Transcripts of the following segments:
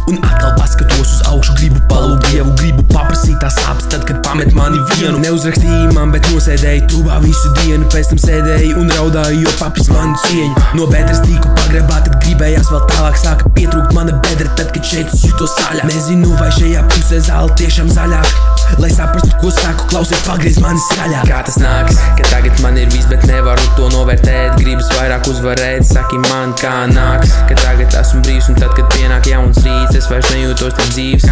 Un atkal paskatos uz augšu, gribu palūgt Dievu, gribu paprasīt tās sāpes tad, kad pamet mani vienu. Neuzrakstīja man, bet nosēdēju tubā visu dienu, pēc tam sēdēju un raudāju, jo papis manu cieņu. No bedres tīku pagrebā, tad gribējās vēl tālāk, sāka pietrūkt mana bedra, tad, kad šeit es jūtos saļā. Nezinu, vai šajā pusē zāle tiešām zaļāk, lai saprastu, ko saku, klausies, pagriez mani skaļāk. Kā tas nāks, ka tagad man ir viss, bet nevaru to novērtēt, gribas vairāk uzvarēt, saki man, kā nāks, ka tagad esmu brīvs un tad, kad pienāk jauns rīts, es vairs nejūtos tik dzīvs.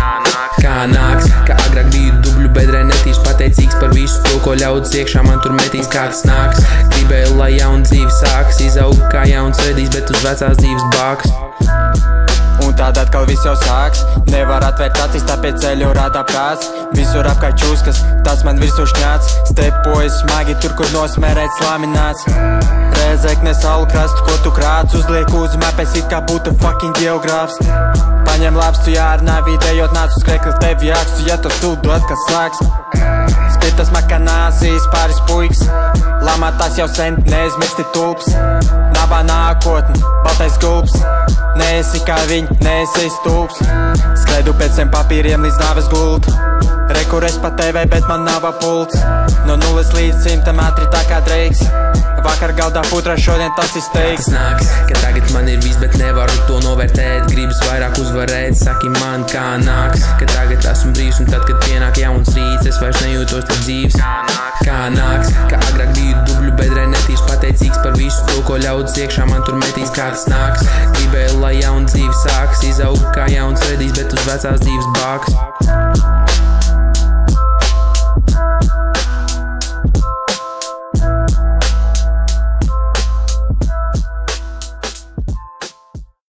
Kā nāks, ka agrāk biju dubļu bedrē netīši pateicīgs par visu to, ko ļaudis iekšā man tur metīs. Kā tas nāks, gribēju, lai jauna dzīve sāks, izaug kā jauns redīs, bet uz vecās dzīves bāks. Un tad atkal viss jau sāks, nevar atvērt acis, tāpēc ceļu rādā prāts. Visur apkārt čūskas, tas man virsū šņāts, stepojas smagi tur, kur nosmērēts laminēts. Rēzekne salu krastu, ko tu krāts, uzliek uz mapes, it kā būtu fucking geogrāfs. Paņem labstu jārunā, vidējot nāc uz krekli, tevi jākstu, ja to sūdot, kas sāks. Spitas makanāsīs pāris puiks, lamātās jau sen, neizmirsti tulps. Nabā nākotni, baltais gulps, neesi kā viņi, neesi stulps. Skraidu pēc tiem papīriem līdz nāves gultu, rekurēs pa TV, bet man nav pults. No 0 līdz 100 ātri tā kā Dreiks, vakar galdā putra, šodien tas ir steiks. Tas nāks, ka tagad man ir viss, bet nevaru to novērtēt, gribas vairāk uzvarēt, saki man, kā nāks, ka tagad esmu brīvs un tad, kad pienāk jauns rīts, es vairs nejūtos tik dzīvs. Kā nāks, ka agrāk biju dubļu bedrē netīši pateicīgs par visu to, ko ļaudis iekšā man tur metīs. Kā tas nāks, gribēju, lai jauna dzīve sāks, izaug kā jauns redīs, bet uz vecās dzīves bāks.